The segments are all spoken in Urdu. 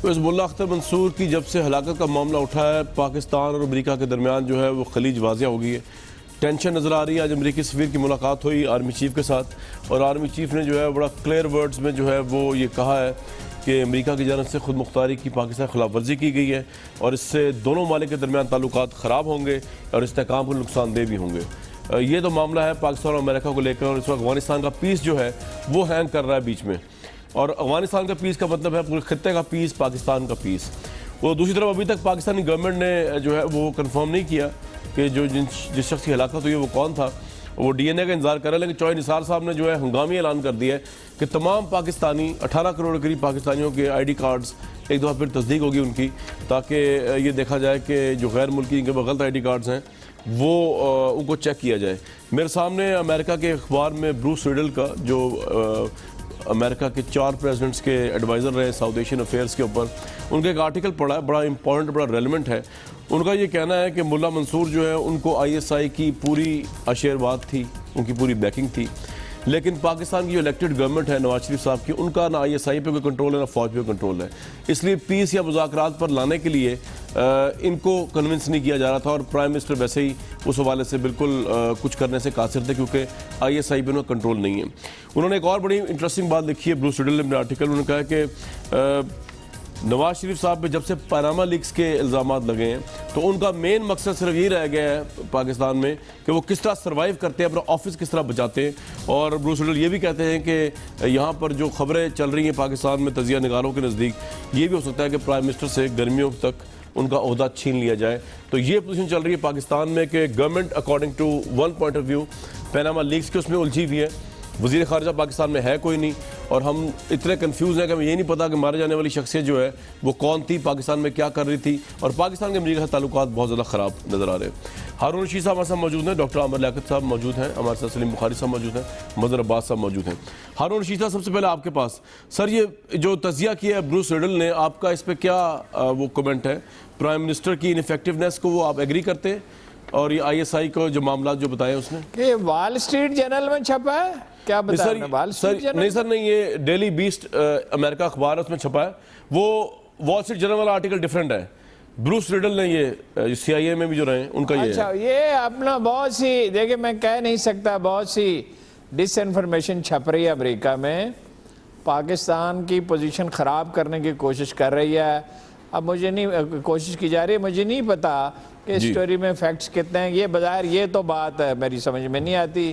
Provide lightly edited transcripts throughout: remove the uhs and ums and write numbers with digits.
حزب اللہ اختر منصور کی جب سے ہلاکت کا معاملہ اٹھا ہے پاکستان اور امریکہ کے درمیان جو ہے وہ خلیج واضح ہو گئی ہے، ٹینشن نظر آ رہی ہے۔ آج امریکی سفیر کی ملاقات ہوئی آرمی چیف کے ساتھ، اور آرمی چیف نے جو ہے بڑا کلیئر ورڈز میں جو ہے وہ یہ کہا ہے کہ امریکہ کی جانب سے خود مختاری کی پاکستان خلاف ورزی کی گئی ہے، اور اس سے دونوں ممالک کے درمیان تعلقات خراب ہوں گے اور استحکام کو نقصان دہ بھی ہوں گے۔ یہ تو معاملہ ہے پاکستان اور امریکہ کو لے کر، اور اس وقت افغانستان کا پیس جو ہے وہ ہینگ کر رہا ہے بیچ میں، اور افغانستان کا پیس کا مطلب ہے پورے خطے کا پیس، پاکستان کا پیس۔ وہ دوسری طرف ابھی تک پاکستانی گورنمنٹ نے جو ہے وہ کنفرم نہیں کیا کہ جس شخص کی ہلاکت ہوئی ہے وہ کون تھا، وہ ڈی این اے کا انتظار کر رہے ہیں، لیکن چوہے نثار صاحب نے جو ہے ہنگامی اعلان کر دیا ہے کہ تمام پاکستانی 18 کروڑ قریب پاکستانیوں کے آئی ڈی کارڈز ایک دفعہ پھر تصدیق ہوگی ان کی، تاکہ یہ دیکھا جائے کہ جو غیر ملکی ان کے غلط آئی ڈی کارڈز ہیں وہ ان کو چیک کیا جائے۔ میرے سامنے امریکہ کے اخبار میں بروس ریڈل کا، جو امریکہ کے 4 پریزیڈنٹس کے ایڈوائزر رہے ساؤتھ ایشین افیئرس کے اوپر، ان کا ایک آرٹیکل پڑھا ہے، بڑا امپورٹنٹ، بڑا ریلیونٹ ہے۔ ان کا یہ کہنا ہے کہ ملا منصور جو ہے ان کو آئی ایس آئی کی پوری آشیرواد تھی، ان کی پوری بیکنگ تھی، لیکن پاکستان کی جو الیکٹڈ گورنمنٹ ہے نواز شریف صاحب کی، ان کا نہ آئی ایس آئی پہ کوئی کنٹرول ہے نہ فوج پہ کنٹرول ہے، اس لیے پیس یا مذاکرات پر لانے کے لیے ان کو کنونس نہیں کیا جا رہا تھا، اور پرائم منسٹر ویسے ہی اس حوالے سے بالکل کچھ کرنے سے قاصر تھے، کیونکہ آئی ایس آئی پہ انہوں کا کنٹرول نہیں ہے۔ انہوں نے ایک اور بڑی انٹرسٹنگ بات لکھی ہے بروس ریڈل نے اپنے آرٹیکل، انہوں نے کہا کہ نواز شریف صاحب پہ جب سے پاناما لیکس کے الزامات لگے ہیں تو ان کا مین مقصد صرف یہ رہ گیا ہے پاکستان میں کہ وہ کس طرح سروائیو کرتے ہیں، اپنا آفس کس طرح بچاتے ہیں۔ اور بروس ریڈل یہ بھی کہتے ہیں کہ یہاں پر جو خبریں چل رہی ہیں پاکستان میں تجزیہ نگاروں کے نزدیک، یہ بھی ہو سکتا ہے کہ پرائم منسٹر سے گرمیوں تک ان کا عہدہ چھین لیا جائے۔ تو یہ پوزیشن چل رہی ہے پاکستان میں کہ government according to one point of view Panama leaks کے اس میں الجھی ہوئی ہے، وزیر خارجہ پاکستان میں ہے کوئی نہیں، اور ہم اتنے کنفیوز ہیں کہ ہمیں یہ نہیں پتا کہ مارے جانے والی شخصیت جو ہے وہ کون تھی، پاکستان میں کیا کر رہی تھی، اور پاکستان کے امریکہ سے تعلقات بہت زیادہ خراب نظر آ رہے ہیں۔ ہارون رشید صاحب ہمارے ساتھ موجود ہیں، ڈاکٹر عامر لیاقت صاحب موجود ہیں ہمارے ساتھ، سلیم بخاری صاحب موجود ہیں، مظہر عباس صاحب موجود ہیں۔ ہارون رشید صاحب سب سے پہلے آپ کے پاس، سر یہ جو تجزیہ کیا ہے بروس ریڈل نے، آپ کا اس پہ کیا وہ کمنٹ ہے؟ پرائم منسٹر کی انفیکٹونیس کو وہ آپ ایگری کرتے ہیں، اور یہ آئی ایس آئی کو جو معاملات جو بتائے اس نے؟ یہ وال اسٹریٹ جرنل میں چھپا ہے کیا بتا رہے ہیں؟ وال اسٹریٹ جرنل نہیں سر نہیں، یہ ڈیلی بیسٹ امریکہ اخبار ہے، اس میں چھپا ہے، وہ وال اسٹریٹ جرنل والا آرٹیکل ڈیفرنٹ ہے، بروس ریڈل نے یہ سی آئی اے میں بھی جو رہے ہیں ان کا یہ ہے۔ اچھا، یہ اپنا بہت سی، دیکھیں میں کہہ نہیں سکتا، بہت سی ڈس انفارمیشن چھپ رہی ہے امریکہ میں، پاکستان کی پوزیشن خراب کرنے کی کوشش کر رہی ہے۔ اب مجھے نہیں، کوشش کی جا رہی ہے، مجھے نہیں پتا کہ سٹوری میں فیکٹس کتنے ہیں۔ یہ بظاہر یہ تو بات میری سمجھ میں نہیں آتی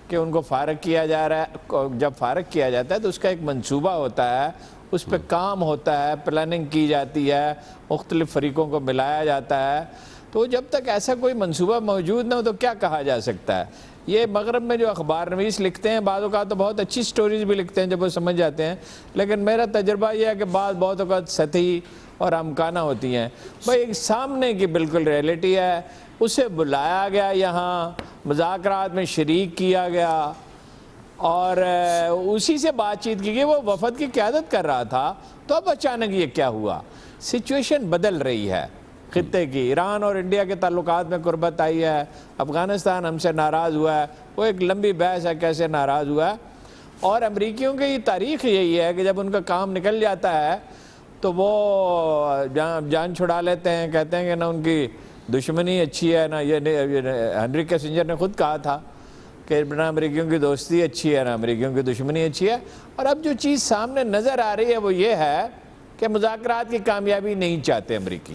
کہ ان کو فارغ کیا جا رہا ہے۔ جب فارغ کیا جاتا ہے تو اس کا ایک منصوبہ ہوتا ہے، اس پہ کام ہوتا ہے، پلاننگ کی جاتی ہے، مختلف فریقوں کو ملایا جاتا ہے۔ تو جب تک ایسا کوئی منصوبہ موجود نہ ہو تو کیا کہا جا سکتا ہے؟ یہ مغرب میں جو اخبار نویس لکھتے ہیں بعض اوقات تو بہت اچھی سٹوریز بھی لکھتے ہیں جب وہ سمجھ جاتے ہیں، لیکن میرا تجربہ یہ ہے کہ بہت اوقات سطحی اور امکانہ ہوتی ہیں۔ بھائی ایک سامنے کی بالکل ریئلٹی ہے، اسے بلایا گیا، یہاں مذاکرات میں شریک کیا گیا، اور اسی سے بات چیت کی گئی، وہ وفد کی قیادت کر رہا تھا، تو اب اچانک یہ کیا ہوا؟ سچویشن بدل رہی ہے خطے کی، ایران اور انڈیا کے تعلقات میں قربت آئی ہے، افغانستان ہم سے ناراض ہوا ہے، وہ ایک لمبی بحث ہے کیسے ناراض ہوا ہے، اور امریکیوں کی تاریخ یہی ہے کہ جب ان کا کام نکل جاتا ہے تو وہ جان چھڑا لیتے ہیں، کہتے ہیں کہ نہ ان کی دشمنی اچھی ہے، نہ یہ ہنری کیسنجر نے خود کہا تھا کہ نہ امریکیوں کی دوستی اچھی ہے نہ امریکیوں کی دشمنی اچھی ہے۔ اور اب جو چیز سامنے نظر آ رہی ہے وہ یہ ہے کہ مذاکرات کی کامیابی نہیں چاہتے امریکی،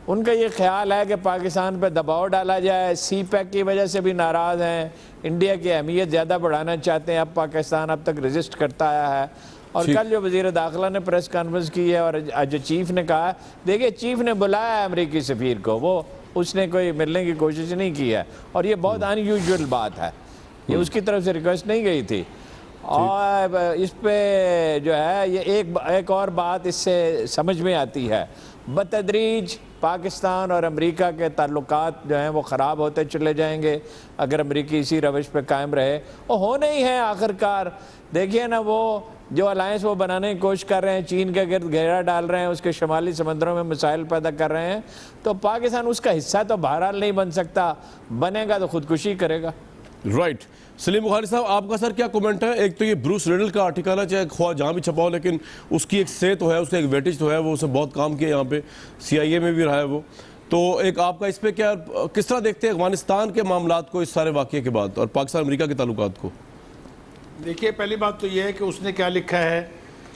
ان کا یہ خیال ہے کہ پاکستان پہ دباؤ ڈالا جائے، سی پیک کی وجہ سے بھی ناراض ہیں، انڈیا کی اہمیت زیادہ بڑھانا چاہتے ہیں، اب پاکستان اب تک ریزسٹ کرتا آیا ہے۔ اور کل جو وزیر داخلہ نے پریس کانفرنس کی ہے اور جو چیف نے کہا، دیکھیں چیف نے بلایا ہے امریکی سفیر کو، وہ اس نے کوئی ملنے کی کوشش نہیں کی ہے، اور یہ بہت ان یوزول بات ہے، یہ اس کی طرف سے ریکویسٹ نہیں گئی تھی۔ اور اس پہ جو ہے یہ ایک اور بات اس سے سمجھ میں آتی ہے، بتدریج پاکستان اور امریکہ کے تعلقات جو ہیں وہ خراب ہوتے چلے جائیں گے اگر امریکی اسی روش پہ قائم رہے، وہ ہونے ہی ہیں آخر کار۔ دیکھیے نا، وہ جو الائنس وہ بنانے کی کوشش کر رہے ہیں، چین کے گرد گھیرا ڈال رہے ہیں، اس کے شمالی سمندروں میں مسائل پیدا کر رہے ہیں، تو پاکستان اس کا حصہ تو بہرحال نہیں بن سکتا، بنے گا تو خودکشی کرے گا۔ رائٹ سلیم بخاری صاحب آپ کا سر کیا کومنٹ ہے؟ ایک تو یہ بروس ریڈل کا آرٹیکل ہے، چاہے خواہ جہاں بھی چھپا ہو، لیکن اس کی ایک سے تو ہے، اس کا ایک ویٹیج تو ہے، وہ اسے بہت کام کیا یہاں پہ، سی آئی اے میں بھی رہا ہے وہ. تو ایک آپ کا اس پہ کیا، کس طرح دیکھتے ہیں افغانستان کے معاملات کو اس سارے واقعے کے بعد اور پاکستان امریکہ کے تعلقات کو؟ دیکھیے پہلی بات تو یہ ہے کہ اس نے کیا لکھا ہے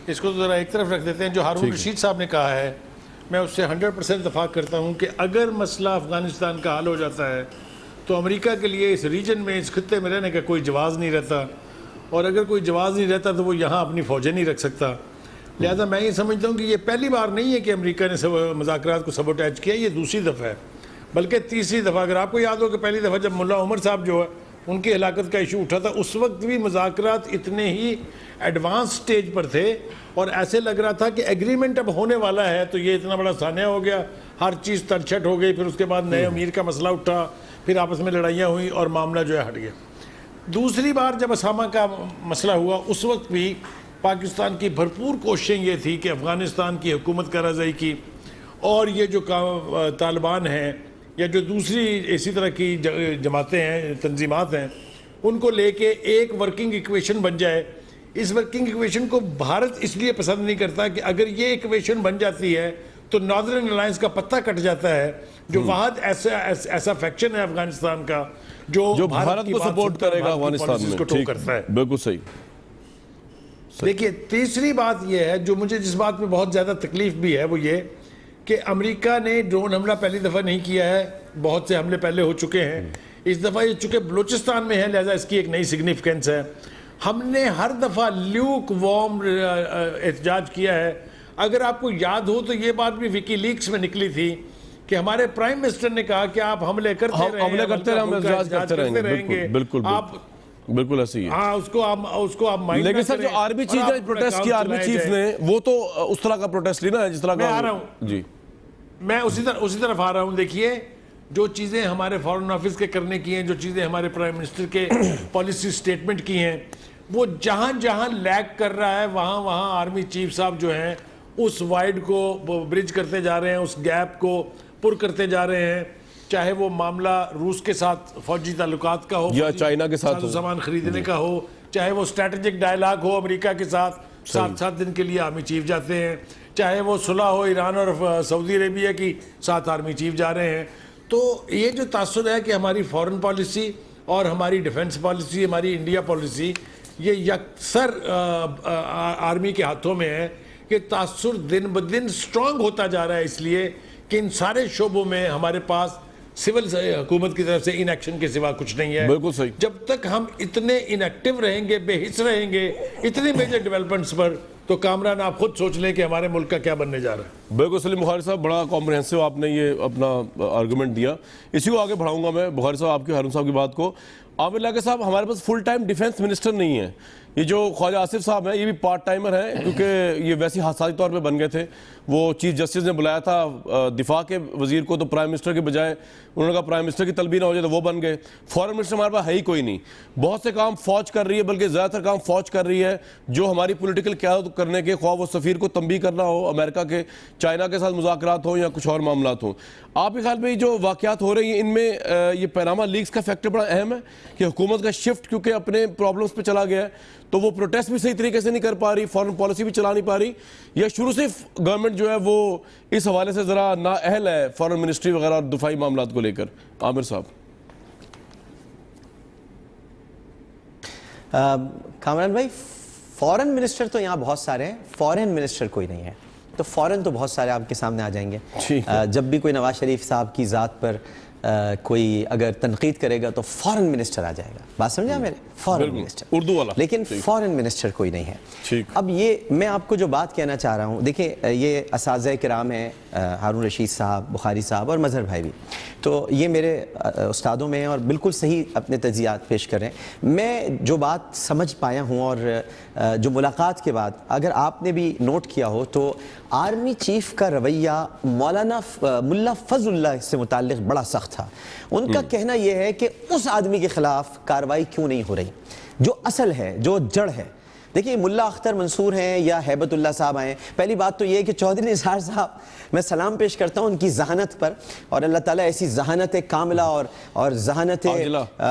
اس کو ذرا ایک طرف رکھ دیتے ہیں. جو ہارون رشید صاحب نے کہا ہے میں اس سے 100% اتفاق کرتا ہوں کہ اگر مسئلہ افغانستان کا حل ہو جاتا ہے تو امریکہ کے لیے اس ریجن میں، اس خطے میں رہنے کا کوئی جواز نہیں رہتا، اور اگر کوئی جواز نہیں رہتا تو وہ یہاں اپنی فوجیں نہیں رکھ سکتا. لہذا میں یہ سمجھتا ہوں کہ یہ پہلی بار نہیں ہے کہ امریکہ نے مذاکرات کو سبوٹیج کیا، یہ دوسری دفعہ ہے، بلکہ تیسری دفعہ. اگر آپ کو یاد ہو کہ پہلی دفعہ جب ملا عمر صاحب جو ہے ان کی ہلاکت کا ایشو اٹھا تھا، اس وقت بھی مذاکرات اتنے ہی ایڈوانس سٹیج پر تھے اور ایسے لگ رہا تھا کہ ایگریمنٹ اب ہونے والا ہے. تو یہ اتنا بڑا سانحہ ہو گیا، ہر چیز ترچھٹ ہو گئی، پھر اس کے بعد نئے امیر کا مسئلہ اٹھا، پھر آپس میں لڑائیاں ہوئیں اور معاملہ جو ہے ہٹ گیا. دوسری بار جب اسامہ کا مسئلہ ہوا اس وقت بھی پاکستان کی بھرپور کوششیں یہ تھی کہ افغانستان کی حکومت کا رضائی کی اور یہ جو طالبان ہیں یا جو دوسری اسی طرح کی جماعتیں ہیں، تنظیمات ہیں، ان کو لے کے ایک ورکنگ ایکویشن بن جائے. اس ورکنگ ایکویشن کو بھارت اس لیے پسند نہیں کرتا کہ اگر یہ ایکویشن بن جاتی ہے تو ناردرن الائنس کا پتہ کٹ جاتا ہے، جو واحد ایسا فیکشن ہے افغانستان کا جو بھارت کو سپورٹ کرے گا افغانستان میں. کو ٹھوک کرتا ہے. بالکل صحیح. دیکھیے تیسری بات یہ ہے جو مجھے جس بات میں بہت زیادہ تکلیف بھی ہے، وہ یہ کہ امریکہ نے ڈرون حملہ پہلی دفعہ نہیں کیا ہے، بہت سے حملے پہلے ہو چکے ہیں. اس دفعہ یہ چونکہ بلوچستان میں ہے لہذا اس کی ایک نئی سگنیفیکنس ہے. ہم نے ہر دفعہ لیوک وارم احتجاج کیا ہے. اگر آپ کو یاد ہو تو یہ بات بھی وکی لیکس میں نکلی تھی کہ ہمارے پرائم منسٹر نے کہا کہ آپ حملے کرتے رہیں، ہم احتجاج کرتے رہیں گے. بالکل بالکل ایسی ہے. ہاں اس کو آپ مائنڈ لیکن سر جو آرمی چیف نے پروٹیسٹ کیا، آرمی چیف نے، وہ تو اس طرح کا پروٹیسٹ لی نا جس طرح کا. میں آ رہا ہوں جی، میں اسی طرف آ رہا ہوں. دیکھیے جو چیزیں ہمارے فارن آفس کے کرنے کی ہیں، جو چیزیں ہمارے پرائم منسٹر کے پالیسی سٹیٹمنٹ کی ہیں، وہ جہاں جہاں لیک کر رہا ہے وہاں وہاں آرمی چیف صاحب جو ہیں اس وائڈ کو برج کرتے جا رہے ہیں، اس گیپ کو پر کرتے جا رہے ہیں. چاہے وہ معاملہ روس کے ساتھ فوجی تعلقات کا ہو یا چائنا کے ساتھ سامان خریدنے کا ہو، چاہے وہ اسٹریٹجک ڈائلاگ ہو امریکہ کے ساتھ 7 دن کے لیے آرمی چیف جاتے ہیں، چاہے وہ صلح ہو ایران اور سعودی عربیہ کی 7 آرمی چیف جا رہے ہیں. تو یہ جو تاثر ہے کہ ہماری فورن پالیسی اور ہماری ڈیفنس پالیسی، ہماری انڈیا پالیسی، یہ یکسر آرمی کے ہاتھوں میں ہے کہ تاثر دن بدن سٹرونگ ہوتا جا رہا ہے، اس لیے کہ ان سارے شعبوں میں ہمارے پاس سول حکومت کی طرف سے ان ایکشن کے سوا کچھ نہیں ہے. بالکل صحیح. جب تک ہم اتنے ان ایکٹیو رہیں گے، بے حس رہیں گے اتنی میجر ڈیولپمنٹس پر، تو کامران آپ خود سوچ لیں کہ ہمارے ملک کا کیا بننے جا رہا ہے. بالکل سلیم بخاری صاحب، بڑا کمپریہنسو آپ نے یہ اپنا آرگومنٹ دیا. اسی کو آگے بڑھاؤں گا میں بخاری صاحب آپ کی، ہارون صاحب کی بات کو. عامر لاکر صاحب، ہمارے پاس فل ٹائم ڈیفنس منسٹر نہیں ہے. یہ جو خواجہ آصف صاحب ہیں یہ بھی پارٹ ٹائمر ہیں، کیونکہ یہ ویسی حساسی طور پہ بن گئے تھے. وہ چیف جسٹس نے بلایا تھا دفاع کے وزیر کو، تو پرائم منسٹر کے بجائے انہوں نے کہا پرائم منسٹر کی طلبی نہ ہو جائے تو وہ بن گئے. فورن منسٹر ہمارے پاس ہے ہی کوئی نہیں. بہت سے کام فوج کر رہی ہے، بلکہ زیادہ تر کام فوج کر رہی ہے جو ہماری پولیٹیکل قیادت کرنے کے، خواہ وہ سفیر کو تنبیہ کرنا ہو امریکہ کے، چائنا کے ساتھ مذاکرات ہوں یا کچھ اور معاملات ہوں. آپ کے خیال میں جو واقعات ہو رہی ہیں ان میں یہ پیناما لیکس کا فیکٹر بڑا اہم ہے کہ حکومت کا شفٹ کیونکہ اپنے پرابلمز پہ چلا گیا ہے تو وہ پروٹیسٹ بھی صحیح طریقے سے نہیں کر پا رہی، فورن پالیسی بھی چلا نہیں پا رہی، یا شروع سے گورنمنٹ جو ہے وہ اس حوالے سے ذرا نااہل ہے فورن منسٹری وغیرہ اور دفاعی معاملات کو لے کر؟ عامر صاحب. کامران بھائی، فورن منسٹر تو یہاں بہت سارے ہیں، فورن منسٹر کوئی نہیں ہے. تو فورن تو بہت سارے آپ کے سامنے آ جائیں گے. جب بھی کوئی نواز شریف صاحب کی ذات پر کوئی اگر تنقید کرے گا تو فورن منسٹر آ جائے گا. بات سمجھا میرے؟ فورن منسٹر اردو والا. لیکن فورن منسٹر کوئی نہیں ہے. اب یہ میں آپ کو جو بات کہنا چاہ رہا ہوں، دیکھیں یہ اساتذہ کرام ہیں، ہارون رشید صاحب، بخاری صاحب اور مظہر بھائی بھی، تو یہ میرے استادوں میں ہیں اور بالکل صحیح اپنے تجزیات پیش کر رہے ہیں. میں جو بات سمجھ پایا ہوں اور جو ملاقات کے بعد اگر آپ نے بھی نوٹ کیا ہو تو آرمی چیف کا رویہ مولانا ملا فضل اللہ سے متعلق بڑا سخت تھا. ان کا کہنا یہ ہے کہ اس آدمی کے خلاف کارروائی کیوں نہیں ہو رہی. جو اصل ہے، جو جڑ ہے، دیکھیے ملا اختر منصور ہیں یا ہیبت اللہ صاحب آئے، پہلی بات تو یہ ہے کہ چودھری نثار صاحب میں سلام پیش کرتا ہوں ان کی ذہانت پر، اور اللہ تعالیٰ ایسی ذہانت کاملہ اور ذہانت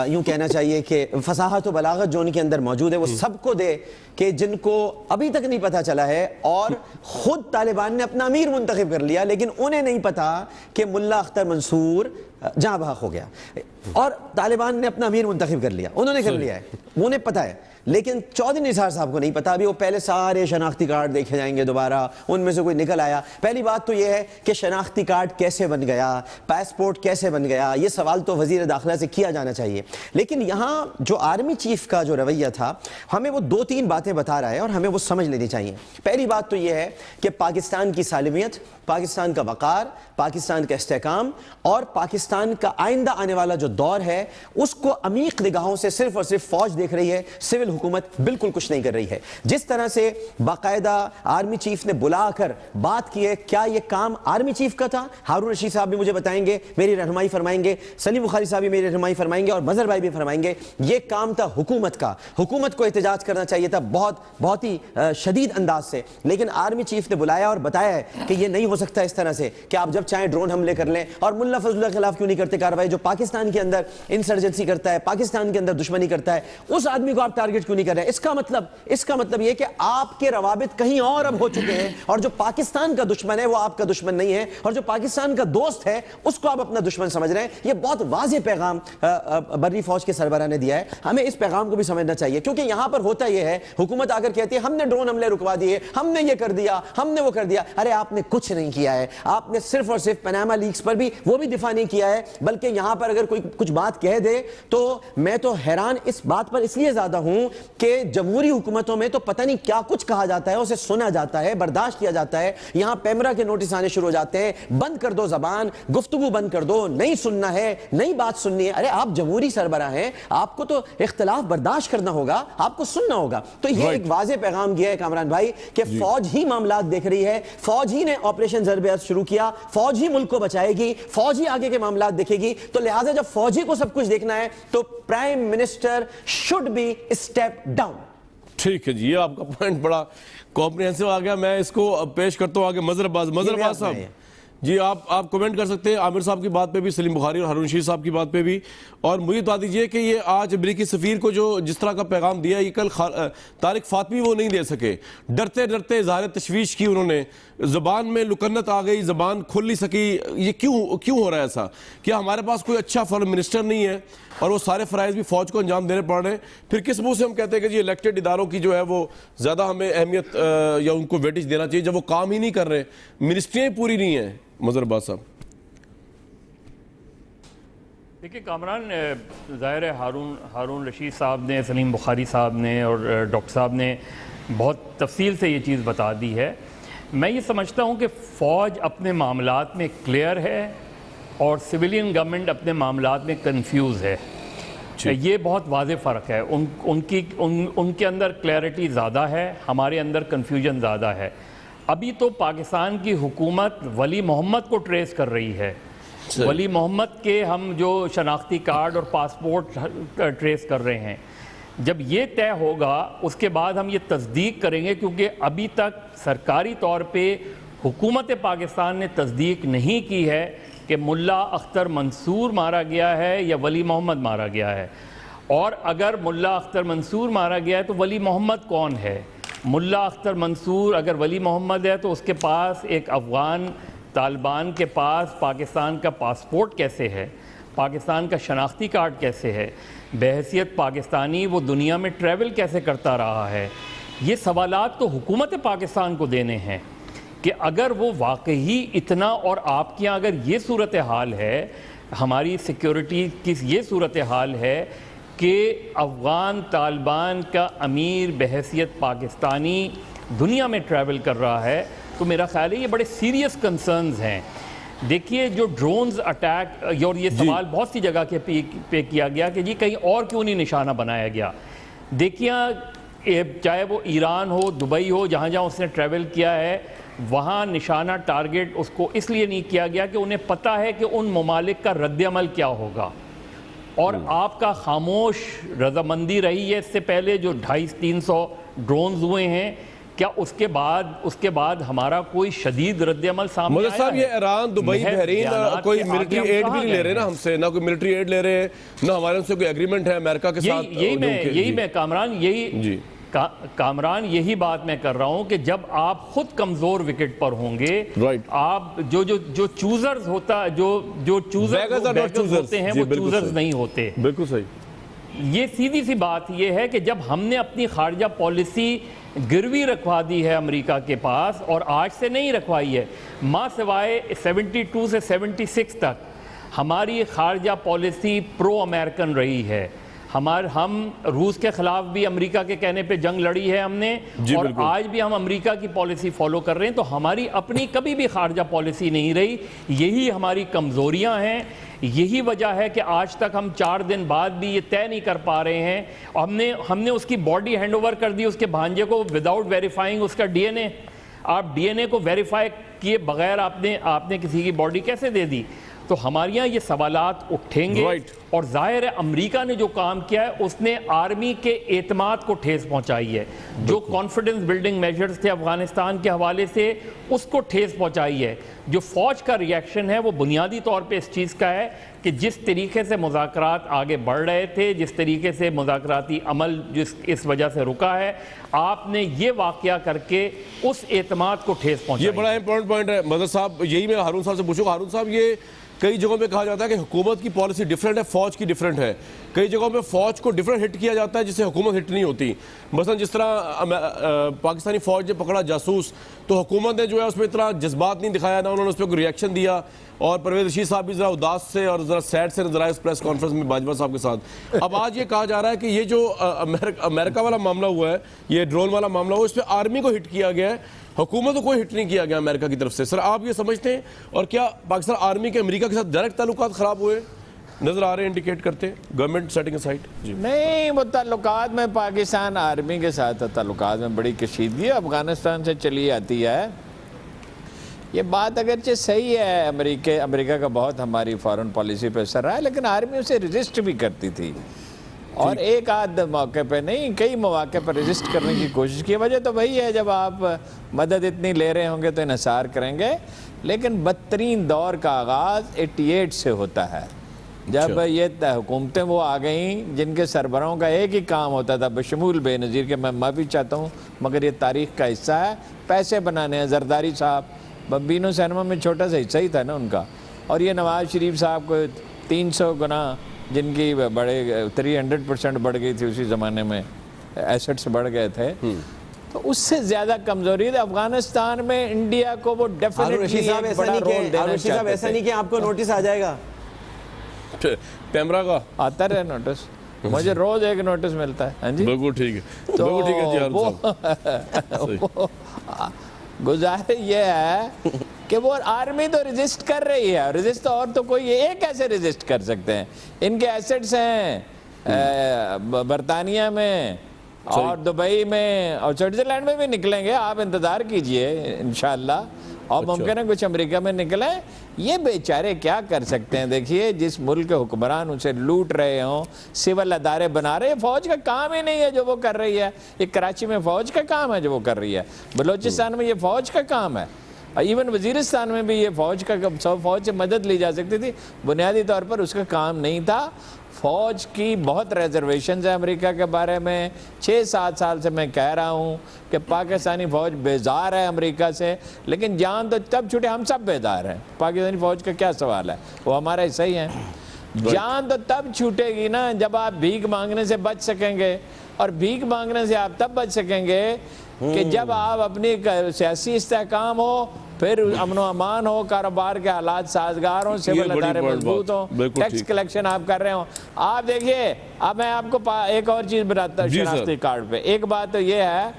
یوں کہنا چاہیے کہ فصاحت و بلاغت جو ان کے اندر موجود ہے وہ سب کو دے، کہ جن کو ابھی تک نہیں پتا چلا ہے، اور خود طالبان نے اپنا امیر منتخب کر لیا لیکن انہیں نہیں پتا کہ ملا اختر منصور جہاں بحق ہو گیا، اور طالبان نے اپنا امیر منتخب کر لیا، انہوں نے کر لیا ہے، انہیں پتا ہے، لیکن چودھری نثار صاحب کو نہیں پتا، ابھی وہ پہلے سارے شناختی کارڈ دیکھے جائیں گے دوبارہ، ان میں سے کوئی نکل آیا۔ پہلی بات تو یہ ہے کہ شناختی کارڈ کیسے بن گیا، پاسپورٹ کیسے بن گیا، یہ سوال تو وزیر داخلہ سے کیا جانا چاہیے، لیکن یہاں جو آرمی چیف کا جو رویہ تھا ہمیں وہ 2-3 باتیں بتا رہا ہے اور ہمیں وہ سمجھ لینی چاہیے۔ پہلی بات تو یہ ہے کہ پاکستان کی سالمیت، پاکستان کا وقار، پاکستان کا استحکام اور پاکستان کا آئندہ آنے والا جو دور ہے اس کو عمیق نگاہوں سے صرف اور صرف فوج دیکھ رہی ہے، سول حکومت بالکل کچھ نہیں کر رہی ہے۔ جس طرح سے باقاعدہ آرمی چیف نے بلا کر بات کی ہے، کیا یہ کام آرمی چیف کا تھا؟ ہارون رشید صاحب بھی مجھے بتائیں گے، میری رہنمائی فرمائیں گے، سلیم بخاری صاحب بھی میری رہنمائی فرمائیں گے، اور مظہر بھائی بھی فرمائیں گے، یہ کام تھا حکومت کا، حکومت کو احتجاج کرنا چاہیے تھا بہت ہی شدید انداز سے، لیکن آرمی چیف نے بلایا اور بتایا ہے کہ یہ نہیں ہو سکتا اس طرح سے کہ آپ جب چاہیں ڈرون حملے کر لیں، اور ملا فضل اللہ کے خلاف کیوں نہیں کرتے کارروائی جو پاکستان کے اندر انسرجنسی کرتا ہے، پاکستان کے اندر دشمنی کرتا ہے، اس آدمی کو آپ ٹارگٹ کیوں نہیں کر رہے ہیں؟ اس کا مطلب یہ کہ آپ کے روابط کہیں اور اب ہو چکے ہیں، اور جو پاکستان کا دشمن ہے وہ آپ کا دشمن نہیں ہے، اور جو پاکستان کا دوست ہے اس کو آپ اپنا دشمن سمجھ رہے ہیں۔ یہ بہت واضح پیغام بری فوج کے سربراہ نے دیا ہے، ہمیں اس پیغام کو بھی سمجھنا چاہیے، کیونکہ یہاں پر ہوتا یہ ہے حکومت آ کر کہتی ہے ہم نے ڈرون حملے رکوا دیے، ہم نے یہ کر دیا، ہم نے وہ کر دیا۔ ارے آپ نے کچھ نہیں کیا ہے، آپ نے صرف اور صرف پاناما لیکس پر بھی وہ بھی دفاع نہیں کیا ہے، بلکہ یہاں پر اگر کوئی کچھ بات کہہ دے تو میں تو حیران اس بات پر اس لیے زیادہ ہوں کہ جمہوری حکومتوں میں تو پتہ نہیں کیا کچھ کہا جاتا ہے، اسے سنا جاتا ہے، برداشت کیا جاتا ہے، یہاں پیمرا کے نوٹس آنے شروع ہو جاتے ہیں، بند کر دو زبان، گفتگو بند کر دو، نہیں سننا ہے، نہیں بات سننی ہے۔ ارے آپ جمہوری سربراہ ہیں، آپ کو تو اختلاف برداشت کرنا ہوگا، آپ کو سننا ہوگا۔ تو یہ ایک واضح پیغام گیا ہے کامران بھائی کہ فوج ہی معاملات دیکھ رہی ہے، فوج ہی نے آپریشن ضرب عرض شروع کیا، فوج ہی ملک کو بچائے گی، فوج ہی آگے کے معاملات دیکھے گی، تو لہٰذا جب فوج ہی کو سب کچھ دیکھنا ہے تو prime minister should be step down. ٹھیک ہے جی، یہ آپ کا پوائنٹ بڑا کمپریہنسو آ گیا، میں اس کو پیش کرتا ہوں آگے مظہر عباس صاحب جی، آپ کومنٹ کر سکتے ہیں عامر صاحب کی بات پہ بھی، سلیم بخاری اور ہارون رشید صاحب کی بات پہ بھی، اور مجھے بتا دیجئے کہ یہ آج امریکی سفیر کو جو جس طرح کا پیغام دیا یہ کل طارق فاطمی وہ نہیں دے سکے، ڈرتے ڈرتے اظہار تشویش کی انہوں نے، زبان میں لکنت آ گئی، زبان کھل نہیں سکی، یہ کیوں ہو رہا ہے ایسا؟ کیا ہمارے پاس کوئی اچھا فارن منسٹر نہیں ہے اور وہ سارے فرائض بھی فوج کو انجام دینے پڑ رہے ہیں؟ پھر کس منہ سے ہم کہتے ہیں کہ جی الیکٹڈ اداروں کی جو ہے وہ زیادہ ہمیں اہمیت یا ان کو ویٹیج دینا چاہیے جب وہ کام ہی نہیں کر رہے، منسٹریاں پوری نہیں ہیں؟ مظہر عباس صاحب دیکھیں کامران، ظاہر ہے ہارون رشید صاحب نے، سلیم بخاری صاحب نے اور ڈاکٹر صاحب نے بہت تفصیل سے یہ چیز بتا دی ہے۔ میں یہ سمجھتا ہوں کہ فوج اپنے معاملات میں کلیئر ہے اور سویلین گورنمنٹ اپنے معاملات میں کنفیوز ہے، یہ بہت واضح فرق ہے۔ ان کے اندر کلیئرٹی زیادہ ہے، ہمارے اندر کنفیوژن زیادہ ہے۔ ابھی تو پاکستان کی حکومت ولی محمد کو ٹریس کر رہی ہے، ولی محمد کے ہم جو شناختی کارڈ اور پاسپورٹ ٹریس کر رہے ہیں۔ جب یہ طے ہوگا اس کے بعد ہم یہ تصدیق کریں گے، کیونکہ ابھی تک سرکاری طور پہ حکومت پاکستان نے تصدیق نہیں کی ہے کہ ملا اختر منصور مارا گیا ہے یا ولی محمد مارا گیا ہے، اور اگر ملا اختر منصور مارا گیا ہے تو ولی محمد کون ہے؟ ملا اختر منصور اگر ولی محمد ہے تو اس کے پاس ایک افغان طالبان کے پاس پاکستان کا پاسپورٹ کیسے ہے، پاکستان کا شناختی کارڈ کیسے ہے، بحیثیت پاکستانی وہ دنیا میں ٹریول کیسے کرتا رہا ہے؟ یہ سوالات تو حکومت پاکستان کو دینے ہیں کہ اگر وہ واقعی اتنا، اور آپ کے یہاں اگر یہ صورتحال ہے، ہماری سیکیورٹی کی یہ صورتحال ہے کہ افغان طالبان کا امیر بحیثیت پاکستانی دنیا میں ٹریول کر رہا ہے، تو میرا خیال ہے یہ بڑے سیریس کنسرنز ہیں۔ دیکھیے جو ڈرونز اٹیک، اور یہ سوال بہت سی جگہ کے پہ کیا گیا کہ جی کہیں اور کیوں نہیں نشانہ بنایا گیا۔ دیکھیے چاہے وہ ایران ہو، دبئی ہو، جہاں جہاں اس نے ٹریول کیا ہے، وہاں نشانہ ٹارگٹ اس کو اس لیے نہیں کیا گیا کہ انہیں پتہ ہے کہ ان ممالک کا رد عمل کیا ہوگا، اور آپ کا خاموش رضامندی رہی ہے اس سے پہلے جو 250-300 ڈرونز ہوئے ہیں، کیا اس کے بعد ہمارا کوئی شدید رد عمل سامنے آیا ہے؟ مدد صاحب یہ ایران، دبئی، بحرین کوئی ملٹری ایڈ بھی نہیں لے رہے نا ہم سے، نہ کوئی ملٹری ایڈ لے رہے ہیں، نہ ہمارے ان سے کوئی ایگریمنٹ ہے امریکہ کے ساتھ. یہی میں کامران یہی بات میں کر رہا ہوں کہ جب آپ خود کمزور وکٹ پر ہوں گے، آپ جو چوزرز ہوتا جو چوزرز ہوتے ہیں وہ چوزرز نہیں ہوتے. بالکل صحیح. یہ سیدھی سی بات یہ ہے کہ جب ہم نے اپنی خارجہ پالیسی گروی رکھوا دی ہے امریکہ کے پاس، اور آج سے نہیں رکھوائی ہے، ماں سوائے 72 سے 76 تک ہماری خارجہ پالیسی پرو امریکن رہی ہے. ہم روس کے خلاف بھی امریکہ کے کہنے پہ جنگ لڑی ہے ہم نے، اور آج بھی ہم امریکہ کی پالیسی فالو کر رہے ہیں. تو ہماری اپنی کبھی بھی خارجہ پالیسی نہیں رہی. یہی ہماری کمزوریاں ہیں. یہی وجہ ہے کہ آج تک ہم 4 دن بعد بھی یہ طے نہیں کر پا رہے ہیں. ہم نے اس کی باڈی ہینڈ اوور کر دی اس کے بھانجے کو وداؤٹ ویریفائنگ اس کا ڈی این اے. آپ ڈی این اے کو ویریفائی کیے بغیر آپ نے کسی کی باڈی کیسے دے دی؟ تو ہمارے یہاں یہ سوالات اٹھیں گے. اور ظاہر ہے امریکہ نے جو کام کیا ہے اس نے آرمی کے اعتماد کو ٹھیس پہنچائی ہے. جو کانفیڈنس بلڈنگ میجرز تھے افغانستان کے حوالے سے اس کو ٹھیس پہنچائی ہے. جو فوج کا ریئیکشن ہے وہ بنیادی طور پہ اس چیز کا ہے کہ جس طریقے سے مذاکرات آگے بڑھ رہے تھے، جس طریقے سے مذاکراتی عمل اس وجہ سے رکا ہے، آپ نے یہ واقعہ کر کے اس اعتماد کو ٹھیس پہنچائی. یہ بڑا امپورٹنٹ پوائنٹ ہے مدد صاحب. یہی میں ہارون صاحب سے پوچھوں گا. ہارون صاحب یہ کئی جگہوں پہ کہا جاتا ہے کہ حکومت کی پالیسی ڈیفرنٹ ہے، فوج کی ڈیفرنٹ ہے. کئی جگہوں پہ فوج کو ڈیفرنٹ ہٹ کیا جاتا ہے جس سے حکومت ہٹ نہیں ہوتی. مثلا جس طرح پاکستانی فوج نے پکڑا جاسوس تو حکومت نے جو ہے اس پہ اتنا جذبات نہیں دکھایا، نہ انہوں نے اس پہ کوئی ریئیکشن دیا. اور پرویز رشید صاحب بھی ذرا اداس سے اور ذرا سیڈ سے نظر آئے اس پریس کانفرنس میں باجوہ صاحب کے ساتھ. اب آج یہ کہا جا رہا ہے کہ یہ جو امریکہ والا معاملہ ہوا ہے، یہ ڈرون والا معاملہ ہوا، اس پہ آرمی کو ہٹ کیا گیا ہے، حکومت کو کوئی ہٹ نہیں کیا گیا امریکہ کی طرف سے. سر آپ یہ سمجھتے ہیں؟ اور کیا پاکستان آرمی کے امریکہ کے ساتھ ڈائریکٹ تعلقات خراب ہوئے نظر آ رہے ہیں، انڈیکیٹ کرتے گورنمنٹ سیٹنگ اسائڈ؟ نہیں، وہ تعلقات میں پاکستان آرمی کے ساتھ تعلقات میں بڑی کشیدگی افغانستان سے چلی آتی ہے. یہ بات اگرچہ صحیح ہے، امریکہ کا بہت ہماری فارن پالیسی پہ اثر رہا ہے، لیکن آرمی اسے ریزسٹ بھی کرتی تھی. اور ایک آدھ موقع پہ نہیں، کئی مواقع پر ریزسٹ کرنے کی کوشش کی. وجہ تو وہی ہے، جب آپ مدد اتنی لے رہے ہوں گے تو انحصار کریں گے. لیکن بدترین دور کا آغاز 88 سے ہوتا ہے، جب یہ حکومتیں وہ آ گئیں جن کے سربراہوں کا ایک ہی کام ہوتا تھا بشمول بے نظیر کہ میں معافی چاہتا ہوں مگر یہ تاریخ کا حصہ ہے، پیسے بنانے ہیں. زرداری صاحب بمبینو سینما میں چھوٹا سا حصہ ہی تھا نا ان کا. اور یہ نواز شریف صاحب کو 300 گنا جن کی 300% بڑھ گئی تھی اسی زمانے میں، ایسٹس بڑھ گئے تھے، تو اس سے زیادہ کمزوری ہے افغانستان میں. انڈیا کو وہ ڈیفینیٹلی ایک بڑا رول دینا چاہتے تھے. ایسا نہیں کہ آپ کو نوٹس آ جائے گا پیمرا کا آتا رہے نوٹس، مجھے روز ایک نوٹس ملتا ہے. ہاں جی بالکل ٹھیک ہے، بالکل ٹھیک ہے جی ہارون صاحب. گزارش یہ ہے کہ وہ آرمی تو ریزسٹ کر رہی ہے. ریزسٹ اور تو کوئی ایک ایسے ریزسٹ کر سکتے ہیں. ان کے ایسٹس ہیں برطانیہ میں اور دبئی میں اور سوئٹزرلینڈ میں بھی نکلیں گے. آپ انتظار کیجئے انشاءاللہ. اور ممکن ہے کچھ امریکہ میں نکلیں. یہ بیچارے کیا کر سکتے ہیں؟ دیکھیے جس ملک کے حکمران اسے لوٹ رہے ہوں، سول ادارے بنا رہے ہیں، فوج کا کام ہی نہیں ہے جو وہ کر رہی ہے. یہ کراچی میں فوج کا کام ہے جو وہ کر رہی ہے، بلوچستان میں یہ فوج کا کام ہے، ایون وزیرستان میں بھی یہ فوج سے مدد لی جا سکتی تھی. بنیادی طور پر اس کا کام نہیں تھا. فوج کی بہت ریزرویشنز ہیں امریکہ کے بارے میں. 6-7 سال سے میں کہہ رہا ہوں کہ پاکستانی فوج بیزار ہے امریکہ سے، لیکن جان تو تب چھوٹے، ہم سب بیزار ہیں. پاکستانی فوج کا کیا سوال ہے، وہ ہمارا حصہ ہی ہے. جان تو تب چھوٹے گی نا جب آپ بھیک مانگنے سے بچ سکیں گے. اور بھیک مانگنے سے آپ تب بچ سکیں گے کہ جب آپ اپنی سیاسی استحکام ہو، پھر امن و امان ہو، کاروبار کے حالات سازگار ہوں، سول ادارے مضبوط ہوں، ٹیکس کلیکشن آپ کر رہے ہوں. آپ دیکھیے، اب میں آپ کو ایک اور چیز بتاتا ہوں شناختی کارڈ پہ. ایک بات تو یہ ہے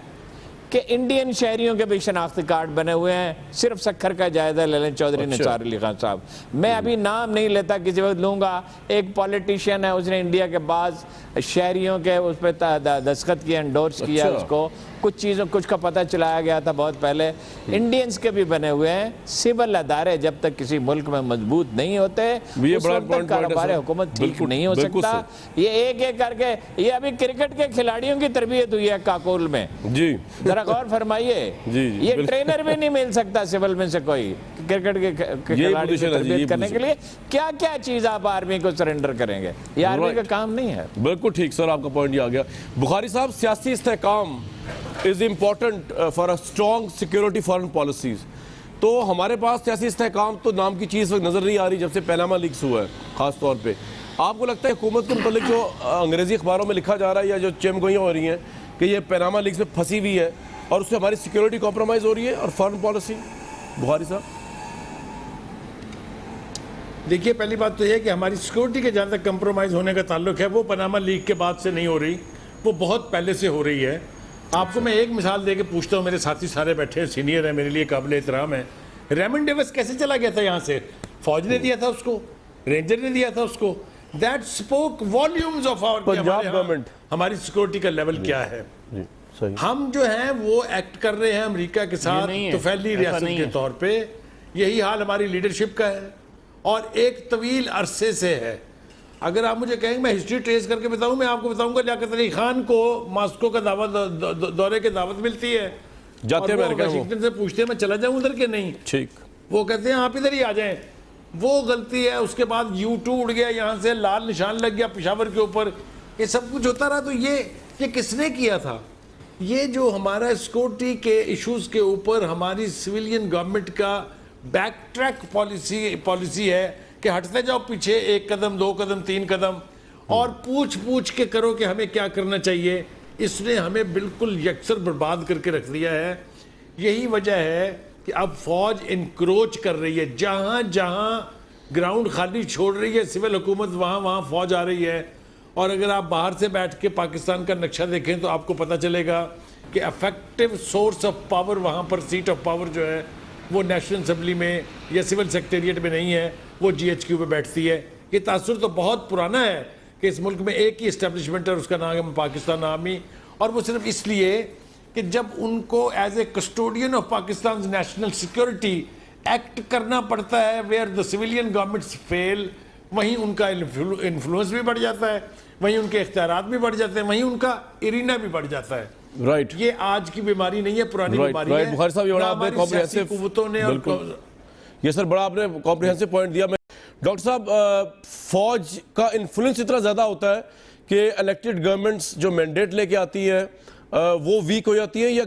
کہ انڈین شہریوں کے بھی شناختی کارڈ بنے ہوئے ہیں. صرف سکھر کا جائزہ لے لیں چودھری نثار علی خان صاحب. میں ابھی نام نہیں لیتا, کسی وقت لوں گا. ایک پولیٹیشین ہے, اس نے انڈیا کے بعض شہریوں کے اس پہ دستخط کیا, انڈورس کیا اس کو. کچھ کا پتہ چلایا گیا تھا بہت پہلے. انڈینز کے بھی بنے ہوئے ہیں. سول ادارے جب تک کسی ملک میں مضبوط نہیں ہوتے اس وقت تک کاروبار حکومت ٹھیک نہیں ہو سکتا. یہ ایک ایک کر کے, یہ ابھی کرکٹ کے کھلاڑیوں کی تربیت ہوئی ہے کاکول میں, جی ذرا غور فرمائیے. یہ ٹرینر بھی نہیں مل سکتا سول میں سے کوئی کرکٹ کے کھلاڑی کی تربیت کرنے کے لیے. کیا کیا چیز آپ آرمی کو سرنڈر کریں گے؟ یہ آرمی کا کام نہیں ہے. بالکل ٹھیک سر, آپ کا پوائنٹ یہ آ گیا. بخاری صاحب, سیاسی استحکام is important for a strong security foreign policies. تو ہمارے پاس سیاسی استحکام تو نام کی چیز نظر نہیں آ رہی جب سے پیناما لیکس ہوا ہے. خاص طور پہ آپ کو لگتا ہے حکومت کے متعلق جو انگریزی اخباروں میں لکھا جا رہا ہے یا جو چیم گوئیاں ہو رہی ہیں کہ یہ پیناما لیکس میں پھنسی ہوئی ہے اور اس سے ہماری سیکیورٹی کمپرومائز ہو رہی ہے اور فارن پالیسی؟ بخاری صاحب دیکھیے, پہلی بات تو یہ ہے کہ ہماری سیکورٹی کے جہاں تک کمپرومائز ہونے کا تعلق ہے وہ پاناما لیک کے بعد سے نہیں ہو رہی, وہ بہت پہلے سے ہو رہی ہے. آپ کو میں ایک مثال دے کے پوچھتا ہوں, میرے ساتھی سارے بیٹھے ہیں, سینئر ہیں, میرے لیے قابل احترام ہے. ریمنڈ ڈیوس کیسے چلا گیا تھا یہاں سے؟ فوج نے دیا تھا اس کو, رینجر نے دیا تھا اس کو. That spoke volumes of our Punjab government, ہماری سیکورٹی کا لیول کیا ہے. ہم جو ہیں وہ ایکٹ کر رہے ہیں امریکہ کے ساتھ طفیلی ریاست کے طور پہ. یہی حال ہماری لیڈرشپ کا ہے اور ایک طویل عرصے سے ہے. اگر آپ مجھے کہیں میں ہسٹری ٹریس کر کے بتاؤں, میں آپ کو بتاؤں گا لیاقت علی خان کو ماسکو کا دورے کے دعوت ملتی ہے, جاتے ہیں واشنگٹن سے پوچھتے ہیں میں چلا جاؤں ادھر کے نہیں, وہ کہتے ہیں آپ ادھر ہی آ جائیں. وہ غلطی ہے. اس کے بعد U2 اڑ گیا, یہاں سے لال نشان لگ گیا پشاور کے اوپر, یہ سب کچھ ہوتا رہا. تو یہ کس نے کیا تھا؟ یہ جو ہمارا سیکورٹی کے ایشوز کے اوپر ہماری سویلین گورنمنٹ کا بیک ٹریک پالیسی ہے کہ ہٹتے جاؤ پیچھے 1 قدم 2 قدم 3 قدم اور پوچھ کے کرو کہ ہمیں کیا کرنا چاہیے. اس نے ہمیں بالکل یکسر برباد کر کے رکھ دیا ہے. یہی وجہ ہے کہ اب فوج انکروچ کر رہی ہے, جہاں جہاں گراؤنڈ خالی چھوڑ رہی ہے سول حکومت, وہاں فوج آ رہی ہے. اور اگر آپ باہر سے بیٹھ کے پاکستان کا نقشہ دیکھیں تو آپ کو پتہ چلے گا کہ افیکٹو سورس آف پاور وہاں پر, سیٹ آف پاور جو ہے وہ نیشنل اسمبلی میں یا سول سیکریٹریٹ میں نہیں ہے, وہ GHQ پہ بیٹھتی ہے. یہ تاثر تو بہت پرانا ہے کہ اس ملک میں ایک ہی اسٹیبلشمنٹ ہے, اس کا نام ہے پاکستان آرمی. اور وہ صرف اس لیے کہ جب ان کو as a custodian of Pakistan national security act کرنا پڑتا ہے ویئر دا سویلین گورنمنٹس فیل, وہیں ان کا انفلوئنس بھی بڑھ جاتا ہے, وہیں ان کے اختیارات بھی بڑھ جاتے ہیں, وہیں ان کا ایرینا بھی بڑھ جاتا ہے. رائٹ, یہ آج کی بیماری نہیں ہے, پرانی بیماری ہے. بخاری صاحب, یہ بڑا آپ نے کمپریہنسو قوتوں نے, یہ سر بڑا آپ نے کمپریہنسو پوائنٹ دیا. میں ڈاکٹر صاحب, فوج کا انفلوئنس اتنا زیادہ ہوتا ہے کہ الیکٹڈ گورنمنٹس جو مینڈیٹ لے کے آتی ہے وہ ویک ہو جاتی ہیں, یا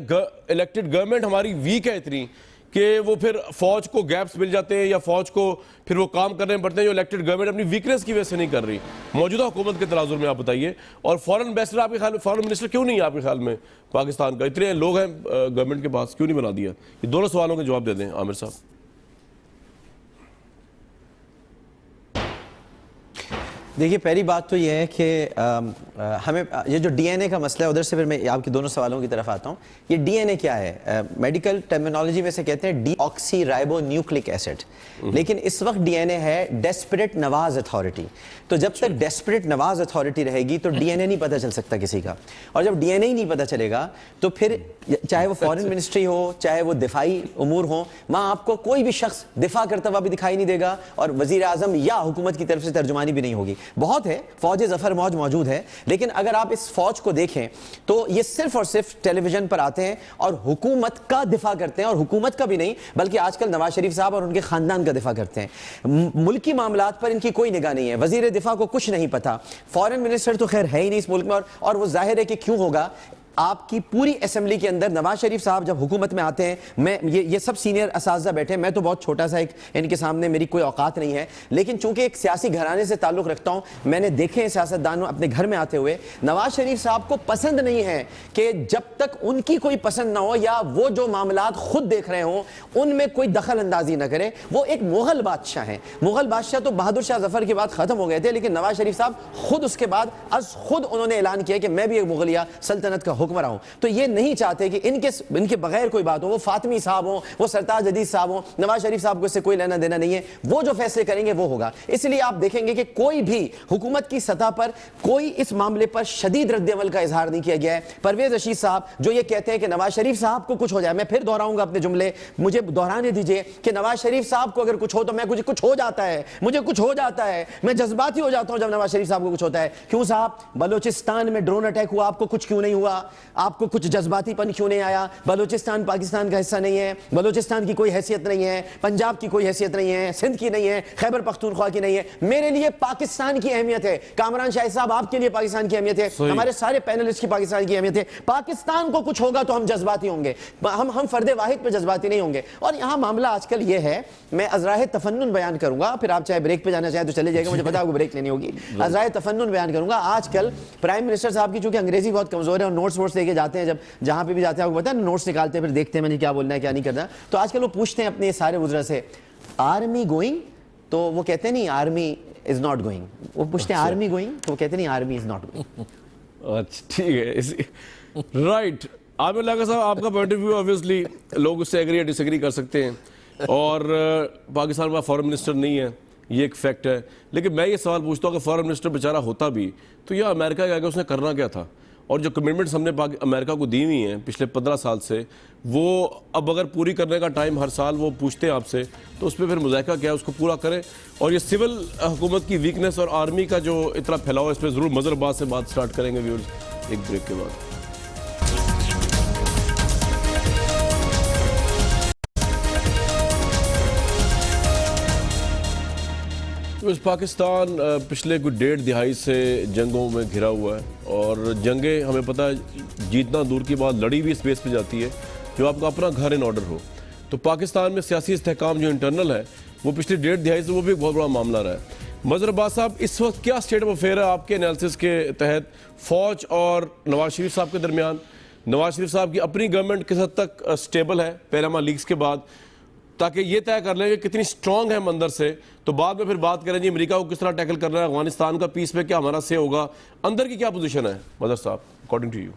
الیکٹڈ گورنمنٹ ہماری ویک ہے اتنی کہ وہ پھر فوج کو گیپس مل جاتے ہیں, یا فوج کو پھر وہ کام کرنے پڑتے ہیں جو الیکٹڈ گورنمنٹ اپنی ویکنس کی وجہ سے نہیں کر رہی. موجودہ حکومت کے تناظر میں آپ بتائیے, اور فارن امبیسڈر آپ کے خیال میں, فارن منسٹر کیوں نہیں ہے آپ کے خیال میں پاکستان کا؟ اتنے لوگ ہیں گورنمنٹ کے پاس, کیوں نہیں بنا دیا؟ یہ دونوں سوالوں کے جواب دے دیں عامر صاحب. دیکھیے, پہلی بات تو یہ ہے کہ ہمیں یہ جو ڈی این اے کا مسئلہ ہے, ادھر سے پھر میں آپ کے دونوں سوالوں کی طرف آتا ہوں. یہ ڈی این اے کیا ہے؟ میڈیکل ٹرمینالوجی میں سے کہتے ہیں ڈی آکسی رائبو نیوکلک ایسڈ, لیکن اس وقت ڈی این اے ہے ڈیسپریٹ نواز اتھارٹی. تو جب تک ڈیسپریٹ نواز اتھارٹی رہے گی تو ڈی این اے نہیں پتہ چل سکتا کسی کا, اور جب ڈی این اے ہی نہیں پتہ چلے گا تو پھر چاہے وہ فارن منسٹری ہو, چاہے وہ دفاعی امور ہوں, وہاں آپ کو کوئی بھی شخص دفاع کرتا ہوا بھی دکھائی نہیں دے گا, اور وزیر اعظم یا حکومت کی طرف سے ترجمانی بھی نہیں ہوگی. بہت ہے, فوج ظفر موج موجود ہے, لیکن اگر آپ اس فوج کو دیکھیں تو یہ صرف اور صرف ٹیلی ویژن پر آتے ہیں اور حکومت کا دفاع کرتے ہیں, اور حکومت کا بھی نہیں بلکہ آج کل نواز شریف صاحب اور ان کے خاندان کا دفاع کرتے ہیں. ملکی معاملات پر ان کی کوئی نگاہ نہیں ہے. وزیر دفاع کو کچھ نہیں پتا, فارن منسٹر تو خیر ہے ہی نہیں اس ملک میں, اور وہ ظاہر ہے کہ کیوں ہوگا. آپ کی پوری اسمبلی کے اندر نواز شریف صاحب جب حکومت میں آتے ہیں, میں یہ سب سینئر اساتذہ بیٹھے ہیں, میں تو بہت چھوٹا سا ایک ان کے سامنے میری کوئی اوقات نہیں ہے, لیکن چونکہ ایک سیاسی گھرانے سے تعلق رکھتا ہوں, میں نے دیکھے ہیں سیاستدانوں اپنے گھر میں آتے ہوئے. نواز شریف صاحب کو پسند نہیں ہے کہ جب تک ان کی کوئی پسند نہ ہو یا وہ جو معاملات خود دیکھ رہے ہوں ان میں کوئی دخل اندازی نہ کرے. وہ ایک مغل بادشاہ ہیں. مغل بادشاہ تو بہادر شاہ ظفر کے بعد ختم ہو گئے تھے, لیکن نواز شریف صاحب خود اس کے بعد از خود انہوں نے اعلان کیا کہ میں بھی ایک مغلیہ سلطنت کا حکمراں ہوں. تو یہ نہیں چاہتے کہ ان کے بغیر کوئی بات ہو. وہ فاطمی صاحب ہوں, وہ سرتاج حدیث صاحب ہوں, نواز شریف صاحب کو اس سے کوئی لینا دینا نہیں ہے. وہ جو فیصلے کریں گے وہ ہوگا. اس لیے آپ دیکھیں گے کہ کوئی بھی حکومت کی سطح پر کوئی اس معاملے پر شدید رد عمل کا اظہار نہیں کیا گیا ہے. پرویز رشید صاحب جو یہ کہتے ہیں کہ نواز شریف صاحب کو کچھ ہو جائے, میں پھر دہراؤں گا اپنے جملے, مجھے دہرانے دیجئے کہ نواز شریف صاحب کو اگر کچھ ہو تو مجھے کچھ ہو جاتا ہے, مجھے کچھ ہو جاتا ہے, میں جذباتی ہو جاتا ہوں جب نواز شریف صاحب کو کچھ ہوتا ہے. کیوں صاحب, بلوچستان میں ڈرون اٹیک ہوا, آپ کو کچھ کیوں نہیں ہوا؟ آپ کو کچھ جذباتی پن کیوں نہیں آیا؟ بلوچستان پاکستان کا حصہ نہیں ہے, بلوچستان کی کوئی حیثیت نہیں ہے, پنجاب کی کوئی حیثیت نہیں ہے, سندھ کی نہیں ہے, خیبر پختونخوا کی نہیں ہے. میرے لیے پاکستان کی اہمیت ہے. کامران شاہد صاحب آپ کے لیے پاکستان کی اہمیت ہے, ہمارے سارے پینلسٹ کی پاکستان کی اہمیت ہے. پاکستان کو کچھ ہوگا تو ہم جذباتی ہوں گے, ہم فرد واحد پہ جذباتی نہیں ہوں گے. اور یہاں معاملہ آج کل یہ ہے, میں ازراہ تفنن بیان کروں گا, پھر آپ چاہے بریک پہ جانا چاہیں تو چلے جائے گا, مجھے پتا ہے آپ کو بریک لینی ہوگی. ازراہ تفنن بیان کروں گا. آج کل پرائم منسٹر صاحب کی چونکہ انگریزی بہت کمزور ہے اور نوٹس ووٹس لے کے جاتے ہیں, جب جہاں پہ بھی جاتے ہیں آپ کو پتا ہے نوٹس نکالتے ہیں, پھر دیکھتے ہیں میں نے کیا بولنا ہے کیا نہیں کرنا. تو آج کل وہ پوچھتے ہیں اپنے سارے وزراء سے آرمی گوئنگ, تو وہ کہتے ہیں نہیں آرمی از ناٹ گوئنگ. وہ پوچھتے ہیں آرمی گوئنگ, تو وہ کہتے ہیں نہیں آرمی از ناٹ گوئنگ. اچھا ٹھیک ہے, رائٹ. عامر لاگا صاحب آپ کا پوائنٹ آف ویو آبویسلی لوگ اس سے ایگری یا ڈس ایگری کر سکتے ہیں, اور پاکستان کا فارن منسٹر نہیں ہے, یہ ایک فیکٹ ہے. لیکن میں یہ سوال پوچھتا ہوں کہ فارن منسٹر بیچارہ ہوتا بھی تو یہ امریکہ کے آگے اس نے کرنا کیا تھا؟ اور جو کمٹمنٹس ہم نے امریکہ کو دی ہوئی ہیں پچھلے 15 سال سے, وہ اب اگر پوری کرنے کا ٹائم ہر سال وہ پوچھتے ہیں آپ سے, تو اس پہ پھر مذائقہ کیا ہے, اس کو پورا کریں. اور یہ سول حکومت کی ویکنس اور آرمی کا جو اتنا پھیلاؤ, اس پہ ضرور مظہر عباس سے بات سٹارٹ کریں گے ویورز ایک بریک کے بعد. پاکستان پچھلے کوئی 1.5 دہائی سے جنگوں میں گھرا ہوا ہے, اور جنگیں ہمیں پتہ ہے جیتنا دور کی بات, لڑی بھی اس بیس پہ جاتی ہے جو آپ کا اپنا گھر ان آرڈر ہو. تو پاکستان میں سیاسی استحکام جو انٹرنل ہے وہ پچھلی 1.5 دہائی سے وہ بھی ایک بہت بڑا معاملہ رہا ہے. مظہر عباس صاحب, اس وقت کیا اسٹیٹ آف افیئر ہے آپ کے انالیسس کے تحت فوج اور نواز شریف صاحب کے درمیان؟ نواز شریف صاحب کی اپنی گورنمنٹ کس حد تک اسٹیبل ہے پیناما لیکس کے بعد, تاکہ یہ طے کر لیں کہ کتنی سٹرونگ ہے اندر سے, تو بعد میں پھر بات کریں جی امریکہ کو کس طرح ٹیکل کرنا ہے, افغانستان کا پیس پہ کیا ہمارا سے ہوگا, اندر کی کیا پوزیشن ہے مظہر صاحب اکارڈنگ ٹو یو؟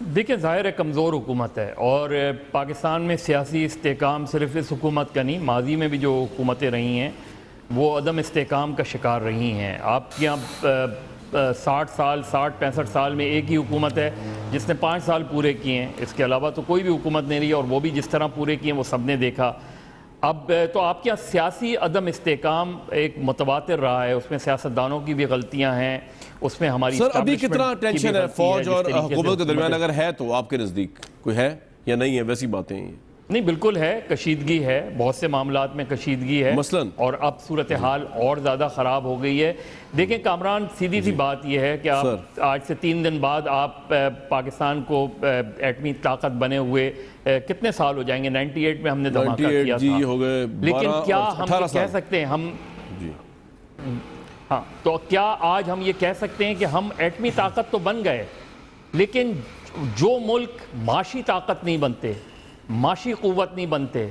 دیکھیں ظاہر ہے کمزور حکومت ہے, اور پاکستان میں سیاسی استحکام صرف اس حکومت کا نہیں, ماضی میں بھی جو حکومتیں رہی ہیں وہ عدم استحکام کا شکار رہی ہیں. آپ کے یہاں 60-65 سال میں ایک ہی حکومت ہے جس نے 5 سال پورے کیے ہیں, اس کے علاوہ تو کوئی بھی حکومت نہیں رہی, اور وہ بھی جس طرح پورے کیے ہیں وہ سب نے دیکھا. اب تو آپ کے یہاں سیاسی عدم استحکام ایک متواتر رہا ہے, اس میں سیاستدانوں کی بھی غلطیاں ہیں, اس میں ہماری سر ابھی کتنا ٹینشن ہے فوج اور حکومت کے درمیان, اگر ہے تو آپ کے نزدیک کوئی ہے یا نہیں ہے؟ ویسی باتیں ہیں نہیں, بالکل ہے, کشیدگی ہے, بہت سے معاملات میں کشیدگی ہے مثلاً, اور اب صورتحال اور زیادہ خراب ہو گئی ہے. دیکھیں کامران, سیدھی سی بات یہ ہے کہ آپ آج سے 3 دن بعد آپ پاکستان کو ایٹمی طاقت بنے ہوئے کتنے سال ہو جائیں گے؟ 98 میں ہم نے دھماکہ کیا تھا, لیکن کیا ہم یہ کہہ سکتے ہیں ہاں تو کیا آج ہم یہ کہہ سکتے ہیں کہ ہم ایٹمی طاقت تو بن گئے, لیکن جو ملک معاشی طاقت نہیں بنتے, معاشی قوت نہیں بنتے,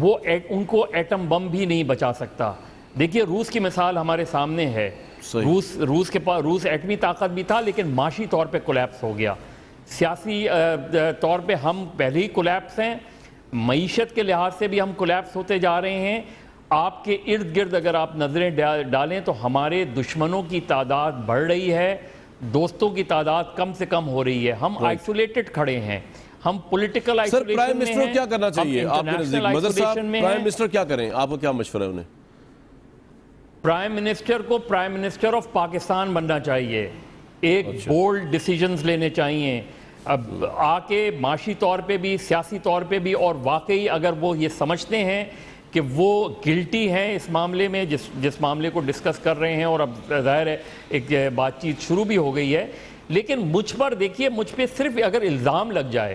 وہ ان کو ایٹم بم بھی نہیں بچا سکتا. دیکھیے روس کی مثال ہمارے سامنے ہے, روس کے پاس روس ایٹمی طاقت بھی تھا لیکن معاشی طور پہ کولیپس ہو گیا. سیاسی طور پہ ہم پہلے ہی کولیپس ہیں, معیشت کے لحاظ سے بھی ہم کولیپس ہوتے جا رہے ہیں. آپ کے ارد گرد اگر آپ نظریں ڈالیں تو ہمارے دشمنوں کی تعداد بڑھ رہی ہے, دوستوں کی تعداد کم سے کم ہو رہی ہے. ہم آئسولیٹڈ کھڑے ہیں, ہم پولیٹیکل آئسولیشن میں ہیں. پرائم منسٹر کو کیا کرنا چاہیے آپ کے نزدیک؟ مظہر صاحب, پرائم منسٹر کیا کریں, آپ کو کیا مشورہ ہے انہیں؟ پرائم منسٹر کو پرائم منسٹر آف پاکستان بننا چاہیے, ایک بولڈ ڈیسیجنز لینے چاہیے, اب آ کے معاشی طور پہ بھی سیاسی طور پہ بھی, اور واقعی اگر وہ یہ سمجھتے ہیں کہ وہ گلٹی ہیں اس معاملے میں جس معاملے کو ڈسکس کر رہے ہیں, اور اب ظاہر ہے ایک بات چیت شروع بھی ہو گئی ہے, لیکن مجھ پر دیکھیے, مجھ پہ صرف اگر الزام لگ جائے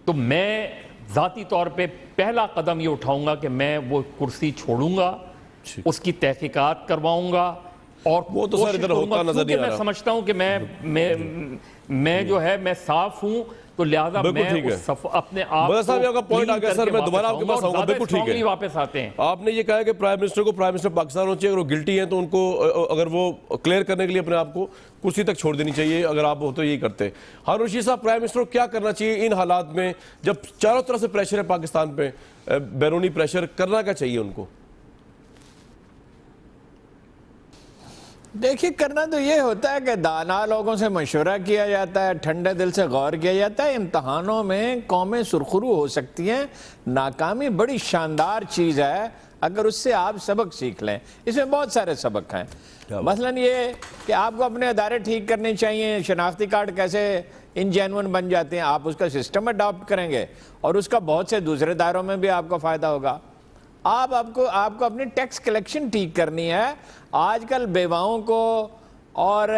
تو میں ذاتی طور پہ پہلا قدم یہ اٹھاؤں گا کہ میں وہ کرسی چھوڑوں گا, اس کی تحقیقات کرواؤں گا, اور وہ تو سر ادھر ہوتا نظر نہیں آ رہا. میں سمجھتا ہوں کہ میں جو ہے میں صاف ہوں, تو لہٰذا بالکل میں ٹھیک ہے۔ اپنے آپ بدر صاحب، آپ کا پوائنٹ آ گیا سر، میں دوبارہ آپ کے پاس آؤں گا، بالکل ٹھیک ہے۔ واپس آتے ہیں۔ آپ نے یہ کہا کہ پرائم منسٹر پاکستان ہونا چاہیے، اگر وہ گلٹی ہیں تو ان کو، اگر وہ کلیئر کرنے کے لیے اپنے آپ کو کرسی تک چھوڑ دینی چاہیے، اگر آپ ہو تو یہی کرتے۔ ہارون رشید صاحب، پرائم منسٹر کو کیا کرنا چاہیے ان حالات میں جب چاروں طرف سے پریشر ہے پاکستان پہ، بیرونی پریشر، کرنا کیا چاہیے ان کو؟ دیکھیے، کرنا تو یہ ہوتا ہے کہ دانا لوگوں سے مشورہ کیا جاتا ہے، ٹھنڈے دل سے غور کیا جاتا ہے۔ امتحانوں میں قومیں سرخرو ہو سکتی ہیں، ناکامی بڑی شاندار چیز ہے اگر اس سے آپ سبق سیکھ لیں۔ اس میں بہت سارے سبق ہیں، مثلاً یہ کہ آپ کو اپنے ادارے ٹھیک کرنے چاہیے، شناختی کارڈ کیسے انجینون بن جاتے ہیں، آپ اس کا سسٹم اڈاپٹ کریں گے اور اس کا بہت سے دوسرے اداروں میں بھی آپ کو فائدہ ہوگا۔ آپ کو اپنی ٹیکس کلیکشن ٹھیک کرنی ہے۔ آج کل بیواؤں کو اور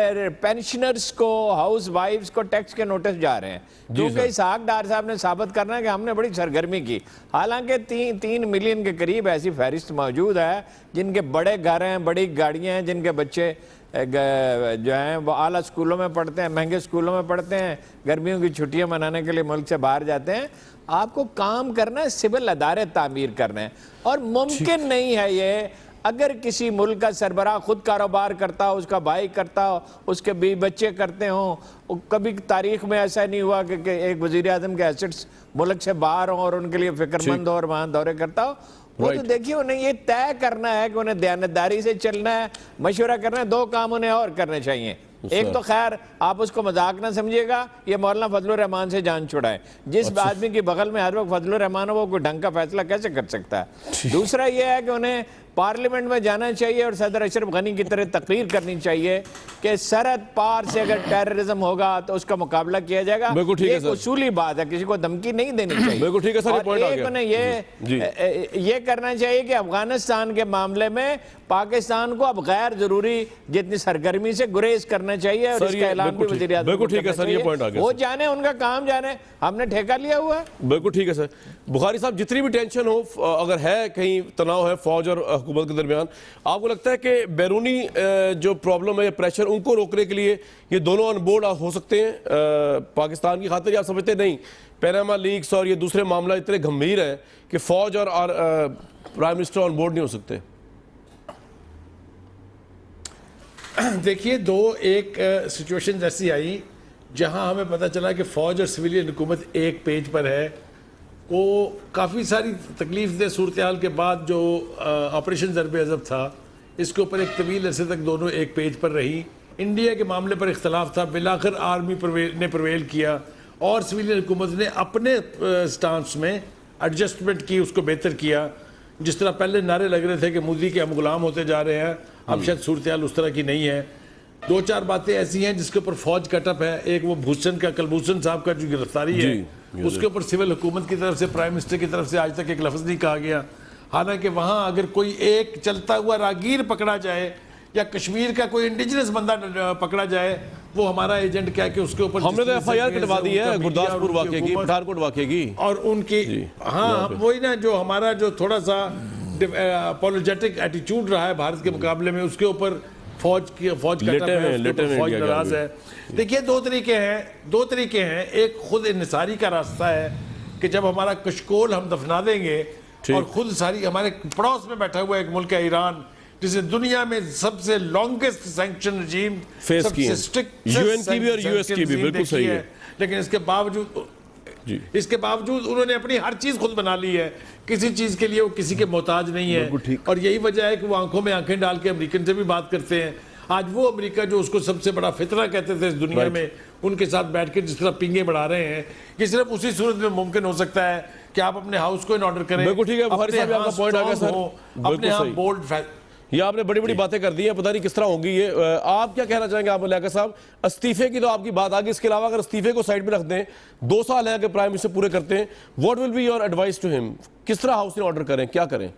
پینشنرز کو، ہاؤس وائفز کو ٹیکس کے نوٹس جا رہے ہیں، کیونکہ اسحاق ڈار صاحب نے ثابت کرنا ہے کہ ہم نے بڑی سرگرمی کی، حالانکہ 3 ملین کے قریب ایسی فہرست موجود ہے جن کے بڑے گھر ہیں، بڑی گاڑیاں ہیں، جن کے بچے جو ہیں وہ اعلیٰ اسکولوں میں پڑھتے ہیں، مہنگے اسکولوں میں پڑھتے ہیں، گرمیوں کی چھٹیاں منانے کے لیے ملک سے باہر جاتے ہیں۔ آپ کو کام کرنا ہے، سول ادارے تعمیر کرنے ہیں، اور ممکن نہیں ہے یہ اگر کسی ملک کا سربراہ خود کاروبار کرتا ہو، اس کا بھائی کرتا ہو، اس کے بیوی بچے کرتے ہوں۔ کبھی تاریخ میں ایسا نہیں ہوا کہ ایک وزیر اعظم کے ایسٹس ملک سے باہر ہوں اور ان کے لیے فکر مند ہو اور وہاں دورے کرتا ہو۔ وہ تو دیکھیے، انہیں یہ طے کرنا ہے کہ انہیں دیانتداری سے چلنا ہے، مشورہ کرنا ہے۔ 2 کام انہیں اور کرنے چاہیے۔ ایک تو خیر آپ اس کو مذاق نہ سمجھیے گا، یہ مولانا فضل الرحمان سے جان چھڑائے۔ جس آدمی کی بغل میں ہر وقت فضل الرحمان ہو، وہ کوئی ڈھنگ کا فیصلہ کیسے کر سکتا ہے؟ دوسرا یہ ہے کہ انہیں پارلیمنٹ میں جانا چاہیے اور صدر اشرف غنی کی طرح تقریر کرنی چاہیے کہ سرحد پار سے اگر ٹیررزم ہوگا تو اس کا مقابلہ کیا جائے گا۔ یہ ایک اصولی بات ہے، کسی کو دھمکی نہیں دینی چاہیے۔ اور ایک انہیں یہ کرنا چاہیے کہ افغانستان کے معاملے میں پاکستان کو اب غیر ضروری جتنی سرگرمی سے گریز کرنا چاہیے، اور اس کا اعلان بھی وزیر اعظم کو کرنا چاہیے۔ وہ جانے، ان کا کام جانے، ہم نے ٹھیکہ لیا ہوا ہے۔ بالکل ٹھیک ہے سر۔ بخاری صاحب، جتنی بھی ٹینشن ہو، اگر ہے کہیں تناؤ ہے فوج اور حکومت کے درمیان، آپ کو لگتا ہے کہ بیرونی جو پرابلم ہے یا پریشر، ان کو روکنے کے لیے یہ دونوں آن بورڈ ہو سکتے ہیں پاکستان کی خاطر، یا آپ سمجھتے نہیں پیناما لیکس اور یہ دوسرے معاملہ اتنے گمبھیر ہیں کہ فوج اور پرائم منسٹر آن بورڈ نہیں ہو سکتے؟ دیکھیے، ایک سچویشن ایسی آئی جہاں ہمیں پتہ چلا کہ فوج اور سویلین حکومت ایک پیج پر ہے۔ وہ کافی ساری تکلیف دہ صورتحال کے بعد جو آپریشن ضرب عضب تھا، اس کے اوپر ایک طویل عرصے تک دونوں ایک پیج پر رہی۔ انڈیا کے معاملے پر اختلاف تھا، بالآخر آرمی نے پرویل کیا اور سویلین حکومت نے اپنے سٹانس میں ایڈجسٹمنٹ کی، اس کو بہتر کیا۔ جس طرح پہلے نعرے لگ رہے تھے کہ مودی کے ہم غلام ہوتے جا رہے ہیں، اب شاید صورتحال اس طرح کی نہیں ہے۔ 2-4 باتیں ایسی ہیں جس کے اوپر فوج کٹ اپ ہے۔ ایک وہ کلبھوشن صاحب کا جو گرفتاری ہے، اس کے اوپر سول حکومت کی طرف سے، پرائم منسٹر کی طرف سے آج تک ایک لفظ نہیں کہا گیا۔ حالانکہ وہاں اگر کوئی ایک چلتا ہوا راگیر پکڑا جائے یا کشمیر کا کوئی انڈیجنس بندہ پکڑا جائے، وہ ہمارا ایجنٹ کیا کہ اس کے اوپر ہم نے تو ایف آئی آر کٹوا دی ہے گرداسپور واقعے کی، پٹھانکوٹ واقعے کی، اور ان کی ہاں وہی نا، جو ہمارا جو تھوڑا سا اپولوجیٹک ایٹیچیوڈ رہا ہے بھارت کے مقابلے میں، اس کے اوپر فوج ناراض ہے۔ دیکھیے، 2 طریقے ہیں۔ ایک خود انحصاری کا راستہ ہے کہ جب ہمارا کشکول ہم دفنا دیں گے، اور خود ساری ہمارے پڑوس میں بیٹھا ہوا ایک ملک ہے ایران، جسے دنیا میں سب سے لانگسٹ سینکشن رجیم، فیس کی ہے، یو این کی بھی اور یو ایس کی بھی، بالکل صحیح ہے، لیکن اس کے باوجود انہوں نے اپنی ہر چیز خود بنا لی ہے۔ کسی چیز کے لیے وہ کسی کے محتاج نہیں ہے، اور یہی وجہ ہے کہ وہ آنکھوں میں آنکھیں ڈال کے امریکن سے بھی بات کرتے ہیں۔ آج وہ امریکہ جو اس کو سب سے بڑا فتنہ کہتے تھے اس دنیا میں، ان کے ساتھ بیٹھ کے جس طرح پنگیں بڑھا رہے ہیں، یہ صرف اسی صورت میں ممکن ہو سکتا ہے کہ آپ اپنے ہاؤس کو ان آرڈر کریں، بالکل ٹھیک ہے۔ بخاری صاحب، آپ کا پوائنٹ آ گیا سر، اپنے ہاں بولڈ۔ یہ آپ نے بڑی بڑی باتیں کر دی ہیں، پتہ نہیں کس طرح ہوگی یہ۔ آپ کیا کہنا چاہیں گے آپ لیاقت صاحب؟ استعفے کی تو آپ کی بات آ گئی، اس کے علاوہ اگر استعفے کو سائڈ میں رکھ دیں، 2 سال ہے اگر پرائم منسٹر پورے کرتے ہیں، what will be your advice to ہم؟ کس طرح ہاؤس نے آرڈر کریں، کیا کریں؟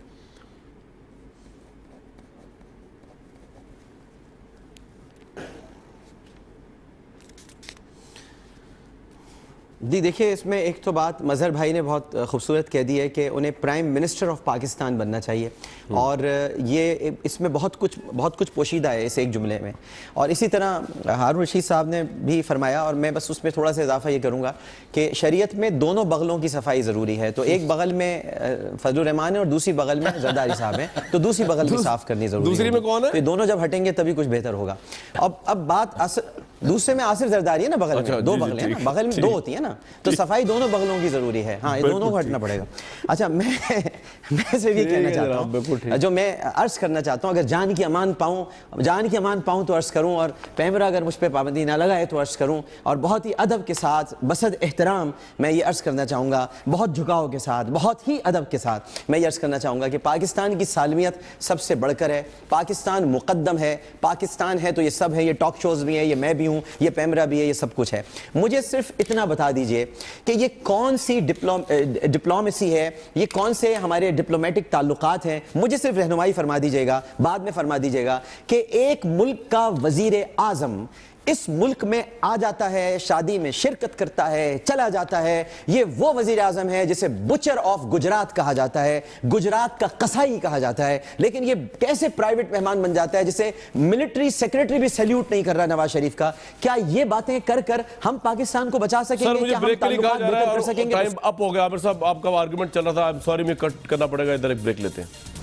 جی دیکھیے اس میں ایک تو بات مظہر بھائی نے بہت خوبصورت کہہ دی ہے کہ انہیں پرائم منسٹر آف پاکستان بننا چاہیے، اور یہ اس میں بہت کچھ پوشیدہ ہے اس ایک جملے میں. اور اسی طرح ہارون رشید صاحب نے بھی فرمایا، اور میں بس اس میں تھوڑا سا اضافہ یہ کروں گا کہ شریعت میں دونوں بغلوں کی صفائی ضروری ہے. تو ایک بغل میں فضل الرحمان ہے اور دوسری بغل میں زرداری صاحب ہیں، تو دوسری بغل بھی صاف کرنی ضروری ہے. دوسری میں کون ہے؟ تو دونوں جب ہٹیں گے تبھی کچھ بہتر ہوگا. اب بات دوسرے میں آصف زرداری ہے نا بغل میں، دو بغلیں ہیں نا، بغل میں دو ہوتی ہیں نا، تو صفائی دونوں بغلوں کی ضروری ہے. ہاں، یہ دونوں کو ہٹنا پڑے گا. اچھا میں صرف یہ کہنا چاہتا ہوں، جو میں عرض کرنا چاہتا ہوں، اگر جان کی امان پاؤں تو عرض کروں، اور پیمرا اگر مجھ پہ پابندی نہ لگائے تو عرض کروں، اور بہت ہی ادب کے ساتھ بصد احترام میں یہ عرض کرنا چاہوں گا، بہت جھکاؤ کے ساتھ، بہت ہی ادب کے ساتھ میں یہ عرض کرنا چاہوں گا کہ پاکستان کی سالمیت سب سے بڑھ کر ہے. پاکستان مقدم ہے، پاکستان ہے تو یہ سب ہے، یہ ٹاک شوز بھی ہیں، یہ میں بھی ہوں، یہ پیمرا بھی ہے، یہ سب کچھ ہے. مجھے صرف اتنا بتا دیجئے کہ یہ کون سی ڈپلومیسی ہے، یہ کون سے ہمارے ڈپلومیٹک تعلقات ہیں. مجھے صرف رہنمائی فرما دیجئے گا، بعد میں فرما دیجئے گا کہ ایک ملک کا وزیر اعظم اس ملک میں آ جاتا ہے، شادی میں شرکت کرتا ہے، چلا جاتا ہے. یہ وہ وزیر اعظم ہے جسے بچر آف گجرات کہا جاتا ہے، گجرات کا قصائی کہا جاتا ہے. لیکن یہ کیسے پرائیویٹ مہمان بن جاتا ہے جسے ملٹری سیکریٹری بھی سیلیوٹ نہیں کر رہا نواز شریف کا. کیا یہ باتیں کر کر ہم پاکستان کو بچا سکیں گے؟ کیا ہم تعلقات بہتر کر سکیں گے؟ ٹائم اپ ہو گیا عامر صاحب، آپ کا آرگومنٹ چل رہا تھا. سوری، میں کٹ کرنا پڑے گا، ادھر ایک بریک لیتے ہیں.